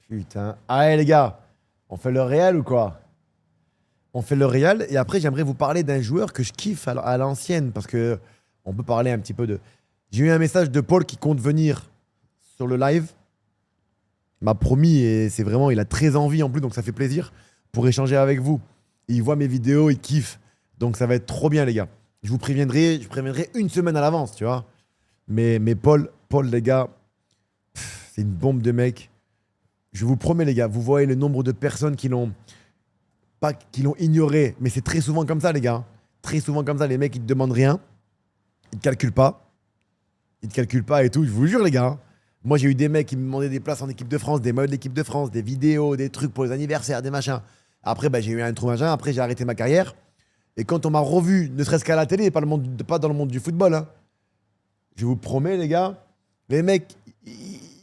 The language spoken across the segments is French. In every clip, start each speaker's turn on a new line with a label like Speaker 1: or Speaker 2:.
Speaker 1: Putain. Allez les gars, on fait le Real ou quoi? On fait le Real et après j'aimerais vous parler d'un joueur que je kiffe à l'ancienne parce que on peut parler un petit peu de... J'ai eu un message de Paul qui compte venir sur le live. Il m'a promis et c'est vraiment, il a très envie en plus donc ça fait plaisir pour échanger avec vous. Il voit mes vidéos, il kiffe. Donc ça va être trop bien les gars. Je préviendrai une semaine à l'avance, tu vois. Mais Paul, les gars, c'est une bombe de mec. Je vous promets les gars, vous voyez le nombre de personnes qui l'ont pas qui l'ont ignoré, mais c'est très souvent comme ça les gars. Très souvent comme ça, les mecs ils te demandent rien, ils te calculent pas. Ils te calculent pas et tout, je vous jure les gars. Moi j'ai eu des mecs qui me demandaient des places en équipe de France, des maillots de l'équipe de France, des vidéos, des trucs pour les anniversaires, des machins. Après bah, j'ai eu un trou machin, après j'ai arrêté ma carrière. Et quand on m'a revu, ne serait-ce qu'à la télé, pas dans le monde du football, hein, je vous promets, les gars, les mecs,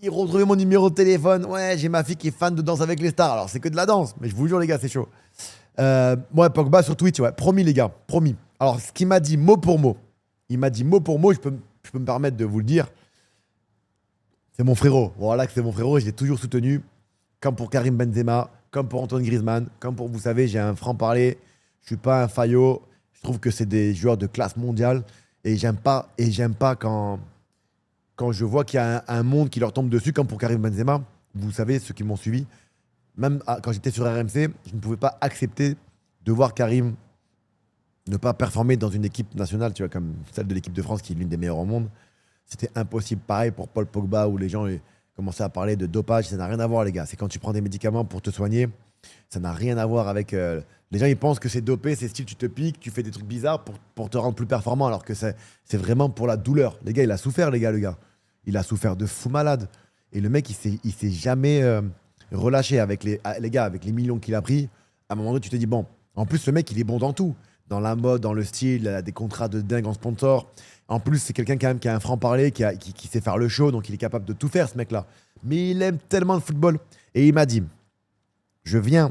Speaker 1: ils retrouvaient mon numéro de téléphone. Ouais, j'ai ma fille qui est fan de Danse avec les stars. Alors, c'est que de la danse, mais je vous jure, les gars, c'est chaud. Ouais, Pogba sur Twitch, ouais. Promis, les gars, promis. Alors, ce qu'il m'a dit mot pour mot, il m'a dit mot pour mot, je peux me permettre de vous le dire. C'est mon frérot. Voilà que c'est mon frérot et je l'ai toujours soutenu. Comme pour Karim Benzema, comme pour Antoine Griezmann, comme pour, vous savez, j'ai un franc-parler. Je suis pas un faillot. Je trouve que c'est des joueurs de classe mondiale. Et j'aime pas quand je vois qu'il y a un monde qui leur tombe dessus, comme pour Karim Benzema. Vous savez, ceux qui m'ont suivi, même quand j'étais sur RMC, je ne pouvais pas accepter de voir Karim ne pas performer dans une équipe nationale, tu vois, comme celle de l'équipe de France, qui est l'une des meilleures au monde. C'était impossible. Pareil pour Paul Pogba, où les gens commençaient à parler de dopage. Ça n'a rien à voir, les gars. C'est quand tu prends des médicaments pour te soigner. Ça n'a rien à voir avec... Les gens, ils pensent que c'est dopé, c'est style, tu te piques, tu fais des trucs bizarres pour te rendre plus performant, alors que c'est vraiment pour la douleur. Les gars, il a souffert, les gars, le gars. Il a souffert de fou malade. Et le mec, il s'est jamais relâché avec les gars, avec les millions qu'il a pris. À un moment donné, tu te dis, bon, en plus, le mec, il est bon dans tout. Dans la mode, dans le style, il a des contrats de dingue en sponsor. En plus, c'est quelqu'un quand même qui a un franc-parler, qui sait faire le show, donc il est capable de tout faire, ce mec-là. Mais il aime tellement le football. Et il m'a dit, je viens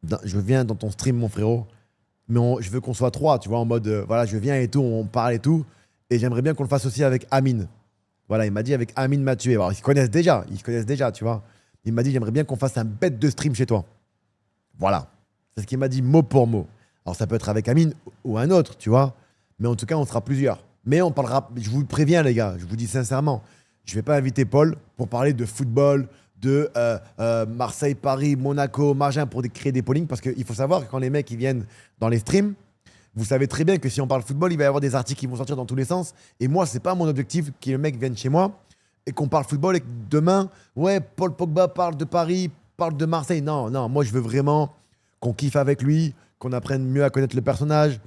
Speaker 1: dans ton stream, mon frérot, mais je veux qu'on soit trois, tu vois, en mode, voilà, je viens et tout, on parle et tout. Et j'aimerais bien qu'on le fasse aussi avec Amine. Voilà, il m'a dit avec Amine Mathieu. Alors, ils se connaissent déjà, tu vois. Il m'a dit, j'aimerais bien qu'on fasse un bête de stream chez toi. Voilà. C'est ce qu'il m'a dit mot pour mot. Alors, ça peut être avec Amine ou un autre, tu vois. Mais en tout cas, on sera plusieurs. Mais on parlera, je vous préviens, les gars, je vous dis sincèrement, je ne vais pas inviter Paul pour parler de football, de Marseille, Paris, Monaco, machin, pour créer des pollings. Parce qu'il faut savoir que quand les mecs ils viennent dans les streams, vous savez très bien que si on parle football, il va y avoir des articles qui vont sortir dans tous les sens. Et moi, c'est pas mon objectif que le mec vienne chez moi et qu'on parle football et que demain, ouais, Paul Pogba parle de Paris, parle de Marseille. Non, non, moi, je veux vraiment qu'on kiffe avec lui, qu'on apprenne mieux à connaître le personnage,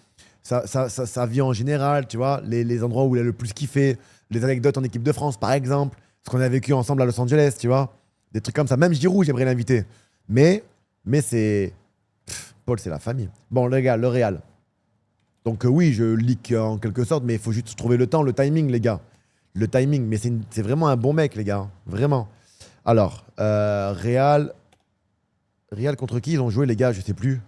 Speaker 1: sa vie en général, tu vois, les endroits où il a le plus kiffé, les anecdotes en équipe de France, par exemple, ce qu'on a vécu ensemble à Los Angeles, tu vois, des trucs comme ça. Même Giroud, j'aimerais l'inviter. Mais c'est... Paul, c'est la famille. Bon, les gars, le Real. Donc oui, je leak en quelque sorte, mais il faut juste trouver le temps, le timing, les gars. Le timing, mais c'est vraiment un bon mec, les gars. Vraiment. Alors, Real contre qui ils ont joué, les gars? Je sais plus.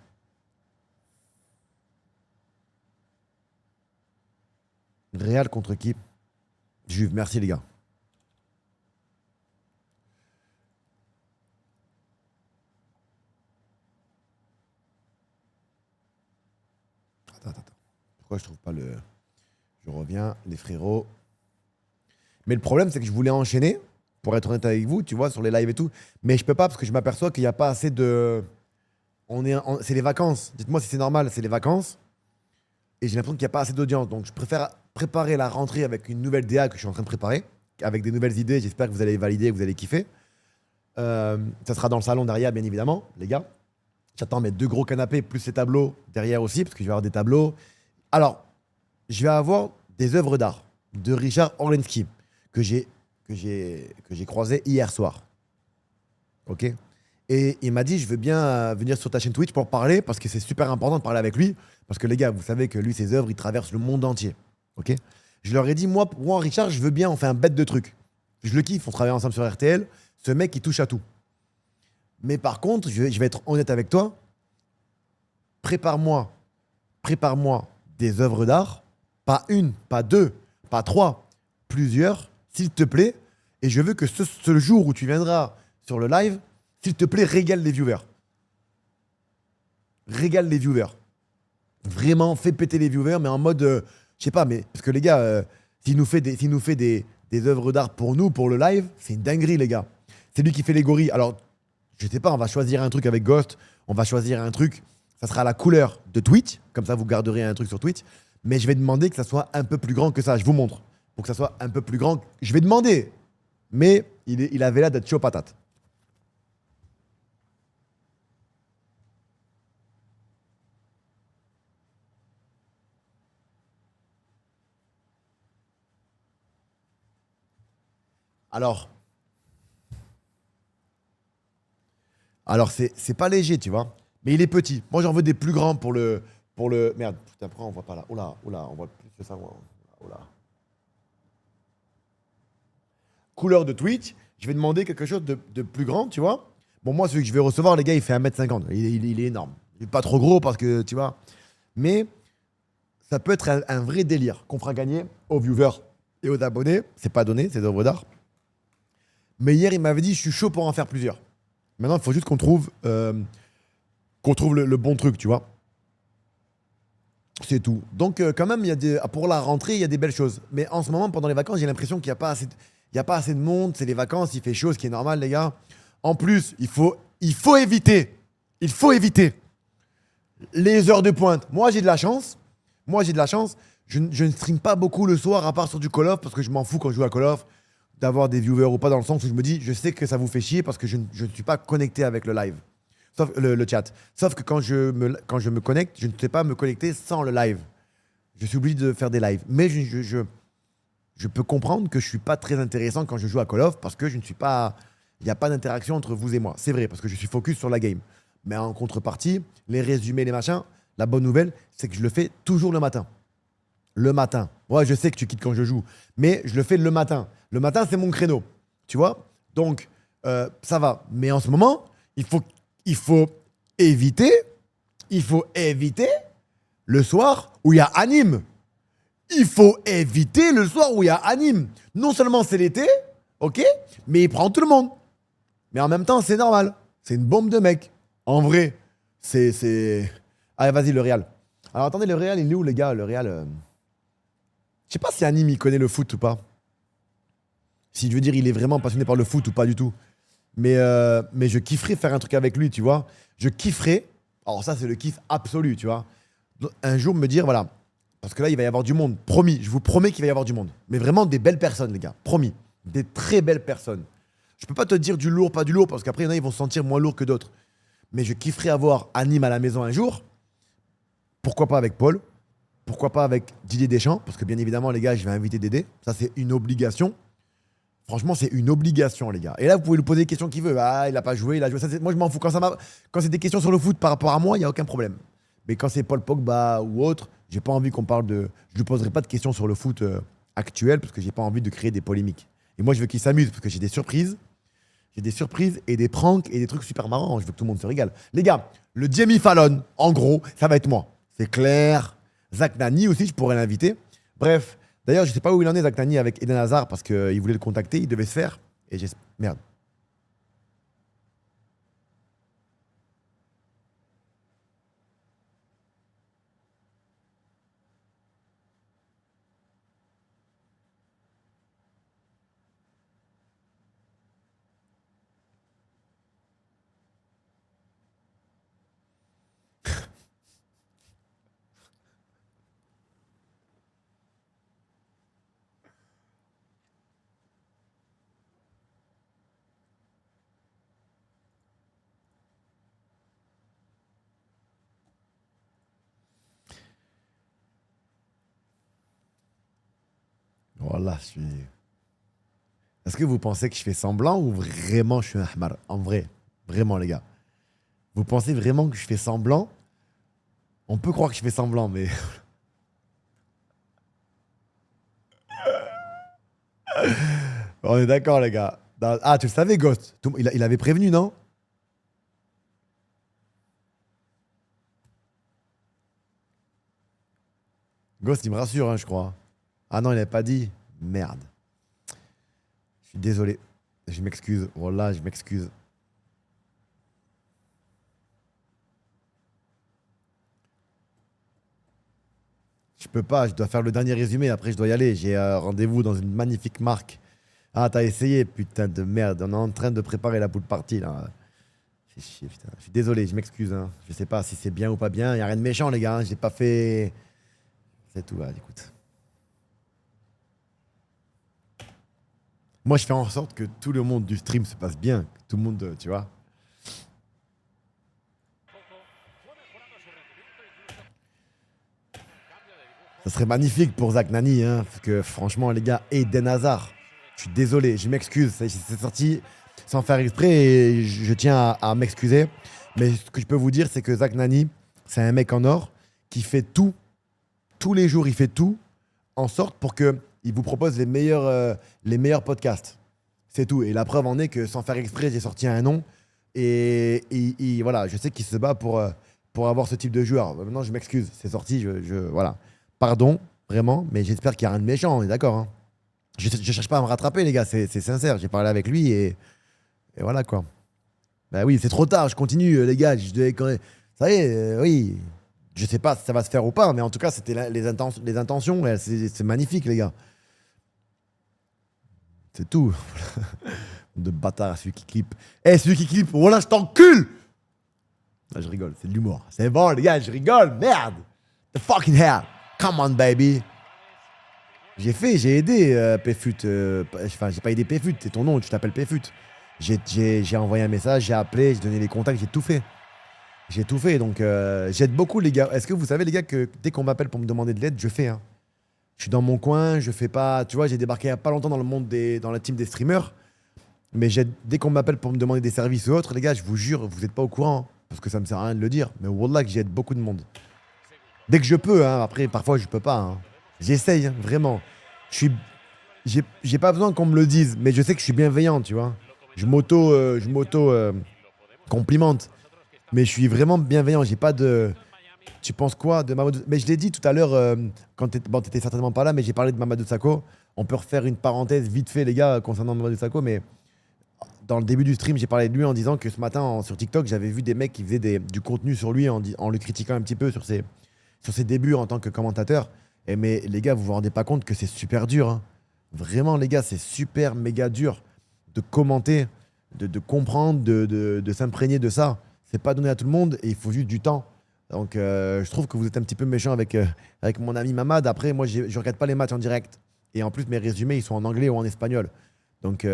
Speaker 1: Real contre qui? Juve, merci, les gars. Attends. Pourquoi je trouve pas le... Je reviens, les frérots. Mais le problème, c'est que je voulais enchaîner, pour être honnête avec vous, tu vois, sur les lives et tout. Mais je peux pas parce que je m'aperçois qu'il n'y a pas assez de... C'est les vacances. Dites-moi si c'est normal, c'est les vacances. Et j'ai l'impression qu'il n'y a pas assez d'audience. Donc je préfère préparer la rentrée avec une nouvelle DA que je suis en train de préparer, avec des nouvelles idées. J'espère que vous allez valider, que vous allez kiffer. Ça sera dans le salon derrière, bien évidemment, les gars. J'attends mes 2 gros canapés plus les tableaux derrière aussi, parce que je vais avoir des tableaux. Alors, je vais avoir des œuvres d'art de Richard Orlinski que j'ai croisé hier soir. Ok. Et il m'a dit, je veux bien venir sur ta chaîne Twitch pour parler, parce que c'est super important de parler avec lui. Parce que les gars, vous savez que lui, ses œuvres, il traverse le monde entier. Ok. Je leur ai dit, moi, Richard, je veux bien, on fait un bête de trucs. Je le kiffe, on travaille ensemble sur RTL. Ce mec, il touche à tout. Mais par contre, je vais être honnête avec toi. Prépare-moi des œuvres d'art. Pas une, pas deux, pas trois. plusieurs, s'il te plaît. Et je veux que ce jour où tu viendras sur le live, s'il te plaît, régale les viewers. Régale les viewers. Vraiment, fais péter les viewers, mais en mode, je sais pas, mais parce que les gars, s'il nous fait des œuvres d'art pour nous, pour le live, c'est une dinguerie, les gars. C'est lui qui fait les gorilles. Alors, je sais pas, on va choisir un truc avec Ghost, on va choisir un truc, ça sera la couleur de Twitch, comme ça vous garderez un truc sur Twitch, mais je vais demander que ça soit un peu plus grand que ça. Je vous montre. Pour que ça soit un peu plus grand, je vais demander, mais il avait l'air d'être chaud patate. Alors, alors c'est pas léger, tu vois, mais il est petit. Moi, j'en veux des plus grands pour le. Merde, putain, après on voit pas là. Oh là, on voit plus que ça. Oh là. Couleur de Twitch, je vais demander quelque chose de plus grand, tu vois. Bon, moi, celui que je vais recevoir, les gars, il fait 1,50 m. Il est énorme. Il est pas trop gros parce que, tu vois. Mais ça peut être un vrai délire qu'on fera gagner aux viewers et aux abonnés. C'est pas donné, c'est d'œuvres d'art. Mais hier, il m'avait dit, je suis chaud pour en faire plusieurs. Maintenant, il faut juste qu'on trouve le bon truc, tu vois. C'est tout. Donc, quand même, pour la rentrée, il y a des belles choses. Mais en ce moment, pendant les vacances, j'ai l'impression qu'il n'y a pas assez il y a pas assez de monde. C'est les vacances, il fait chaud, ce qui est normal, les gars. En plus, il faut éviter. Il faut éviter les heures de pointe. Moi, j'ai de la chance. Moi, j'ai de la chance. Je ne stream pas beaucoup le soir, à part sur du Call of, parce que je m'en fous quand je joue à Call of, d'avoir des viewers ou pas, dans le sens où je me dis, je sais que ça vous fait chier parce que je ne suis pas connecté avec le live. Sauf le chat. Sauf que quand je me connecte, je ne sais pas me connecter sans le live. Je suis obligé de faire des lives. Mais je peux comprendre que je ne suis pas très intéressant quand je joue à Call of parce que je ne suis pas. Il n'y a pas d'interaction entre vous et moi. C'est vrai, parce que je suis focus sur la game. Mais en contrepartie, les résumés, les machins, la bonne nouvelle, c'est que je le fais toujours le matin. Le matin. Ouais, je sais que tu quittes quand je joue, mais je le fais le matin. Le matin, c'est mon créneau. Tu vois. Donc, ça va. Mais en ce moment, il faut éviter, il faut éviter le soir où il y a anime. Il faut éviter le soir où il y a anime. Non seulement c'est l'été, ok, mais il prend tout le monde. Mais en même temps, c'est normal. C'est une bombe de mec. En vrai, c'est. Allez, vas-y, le Real. Alors attendez, le Real, il est où, les gars? Le Real. Je sais pas si Anime, il connaît le foot ou pas. Si je veux dire, il est vraiment passionné par le foot ou pas du tout. Mais je kifferais faire un truc avec lui, tu vois. Je kifferais. Alors, ça, c'est le kiff absolu, tu vois. Un jour, me dire, voilà. Parce que là, il va y avoir du monde. Promis. Je vous promets qu'il va y avoir du monde. Mais vraiment des belles personnes, les gars. Promis. Des très belles personnes. Je peux pas te dire du lourd, pas du lourd, parce qu'après, il y en a, ils vont se sentir moins lourds que d'autres. Mais je kifferais avoir Anime à la maison un jour. Pourquoi pas avec Paul? Pourquoi pas avec Didier Deschamps? Parce que bien évidemment, les gars, je vais inviter Dédé. Ça, c'est une obligation. Franchement, c'est une obligation, les gars. Et là, vous pouvez lui poser les questions qu'il veut. Ah, il a pas joué, il a joué. Ça, moi, je m'en fous. Quand c'est des questions sur le foot par rapport à moi, il n'y a aucun problème. Mais quand c'est Paul Pogba ou autre, j'ai pas envie qu'on parle de. Je ne poserai pas de questions sur le foot actuel parce que j'ai pas envie de créer des polémiques. Et moi, je veux qu'il s'amuse parce que j'ai des surprises. J'ai des surprises et des pranks et des trucs super marrants. Je veux que tout le monde se régale. Les gars, le Jamie Fallon, en gros, ça va être moi. C'est clair. Zach Nani aussi, je pourrais l'inviter. Bref, d'ailleurs, je sais pas où il en est, Zach Nani, avec Eden Hazard, parce qu'il voulait le contacter, il devait se faire. Et j'ai. Merde. Voilà, je suis. Est-ce que vous pensez que je fais semblant ou vraiment je suis un hamar? En vrai, vraiment, les gars. Vous pensez vraiment que je fais semblant? On peut croire que je fais semblant, mais. On est d'accord, les gars. Ah, tu le savais, Ghost. Il avait prévenu, non? Ghost, il me rassure, hein, je crois. Ah non, il n'avait pas dit. Merde. suis désolé. Je m'excuse. Voilà, je m'excuse. Je peux pas, je dois faire le dernier résumé, après je dois y aller. J'ai rendez-vous dans une magnifique marque. Ah, t'as essayé, putain de merde. On est en train de préparer la poule party là. Fais chier, putain. Je suis désolé, je m'excuse. Hein. Je sais pas si c'est bien ou pas bien. Y a rien de méchant, les gars. Hein. J'ai pas fait. C'est tout, ouais, écoute. Moi, je fais en sorte que tout le monde du stream se passe bien. Que tout le monde, tu vois. Ça serait magnifique pour Zach Nani, hein, parce que franchement, les gars, Eden Hazard, je suis désolé, je m'excuse, c'est sorti sans faire exprès et je tiens à m'excuser. Mais ce que je peux vous dire, c'est que Zach Nani, c'est un mec en or qui fait tout, tous les jours, il fait tout en sorte pour qu'il vous propose les meilleurs podcasts. C'est tout. Et la preuve en est que sans faire exprès, j'ai sorti un nom et voilà, je sais qu'il se bat pour avoir ce type de joueur. Maintenant, je m'excuse, c'est sorti, voilà. Pardon, vraiment, mais j'espère qu'il n'y a rien de méchant, on est d'accord. Hein. Je ne cherche pas à me rattraper, les gars, c'est sincère. J'ai parlé avec lui et voilà quoi. Bah oui, c'est trop tard, je continue, les gars. Ça y est, oui. Je sais pas si ça va se faire ou pas, mais en tout cas, c'était les intentions. C'est magnifique, les gars. C'est tout. De bâtard, celui qui clip. Eh, celui qui clip, voilà, je t'encule! Ah, je rigole, c'est de l'humour. C'est bon, les gars, je rigole, merde! The fucking hell! Come on, baby! J'ai aidé Pfut. Enfin, j'ai pas aidé Pfut, c'est ton nom, tu t'appelles Pfut. J'ai envoyé un message, j'ai appelé, j'ai donné les contacts, j'ai tout fait. J'ai tout fait, donc j'aide beaucoup, les gars. Est-ce que vous savez, les gars, que dès qu'on m'appelle pour me demander de l'aide, je fais, hein. Je suis dans mon coin, je fais pas. Tu vois, j'ai débarqué il y a pas longtemps dans le monde dans la team des streamers. Mais dès qu'on m'appelle pour me demander des services ou autres, les gars, je vous jure, vous n'êtes pas au courant. Hein, parce que ça me sert à rien de le dire. Mais wallah que j'aide beaucoup de monde. Dès que je peux, hein. Après, parfois, je peux pas. Hein. J'essaye, hein, vraiment. J'ai pas besoin qu'on me le dise, mais je sais que je suis bienveillant, tu vois. Je m'auto complimente. Mais je suis vraiment bienveillant. J'ai pas de. Tu penses quoi de Mamadou? Mais je l'ai dit tout à l'heure, quand t'étais certainement pas là, mais j'ai parlé de Mamadou Sakho. On peut refaire une parenthèse vite fait, les gars, concernant Mamadou Sakho, mais dans le début du stream, j'ai parlé de lui en disant que ce matin, sur TikTok, j'avais vu des mecs qui faisaient du contenu sur lui en le critiquant un petit peu sur ses débuts en tant que commentateur. Mais les gars, vous vous rendez pas compte que c'est super dur. Hein. Vraiment, les gars, c'est super méga dur de commenter, de comprendre, de s'imprégner de ça. C'est pas donné à tout le monde et il faut juste du temps. Donc, je trouve que vous êtes un petit peu méchant avec mon ami Mamad. Après, moi, je regarde pas les matchs en direct. Et en plus, mes résumés, ils sont en anglais ou en espagnol. Donc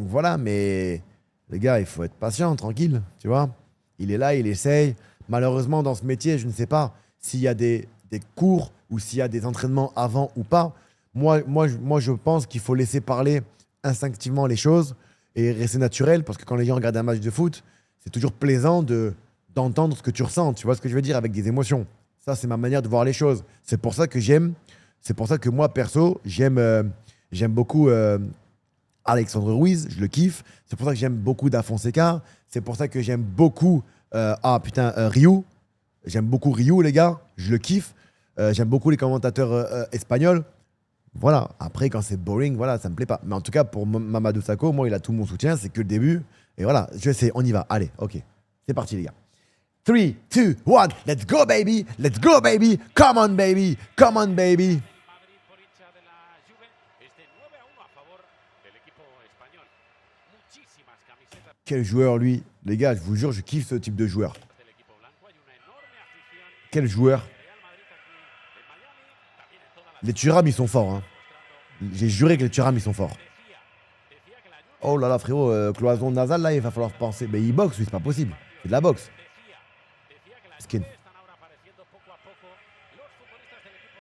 Speaker 1: voilà, mais les gars, il faut être patient, tranquille, tu vois. Il est là, il essaye. Malheureusement, dans ce métier, je ne sais pas s'il y a des cours ou s'il y a des entraînements avant ou pas. Moi, je pense qu'il faut laisser parler instinctivement les choses et rester naturel parce que quand les gens regardent un match de foot, c'est toujours plaisant d'entendre ce que tu ressens. Tu vois ce que je veux dire avec des émotions. Ça, c'est ma manière de voir les choses. C'est pour ça que c'est pour ça que moi, perso, j'aime beaucoup Alexandre Ruiz, je le kiffe. C'est pour ça que j'aime beaucoup Da Fonseca. C'est pour ça que j'aime beaucoup Ryu. J'aime beaucoup Ryu, les gars. Je le kiffe. J'aime beaucoup les commentateurs espagnols. Voilà. Après, quand c'est boring, voilà, ça me plaît pas. Mais en tout cas, pour Mamadou Sakho, moi, il a tout mon soutien. C'est que le début. Et voilà, je sais, on y va. Allez, ok. C'est parti, les gars. 3, 2, 1, let's go, baby! Let's go, baby! Come on, baby! Come on, baby! Quel joueur, lui. Les gars, je vous jure, je kiffe ce type de joueur. Quel joueur. Les Thuram, ils sont forts. Hein. J'ai juré que les Thuram, ils sont forts. Oh là là, frérot, cloison nasale, là, il va falloir penser. Mais il boxe, lui, c'est pas possible. C'est de la boxe. Skin.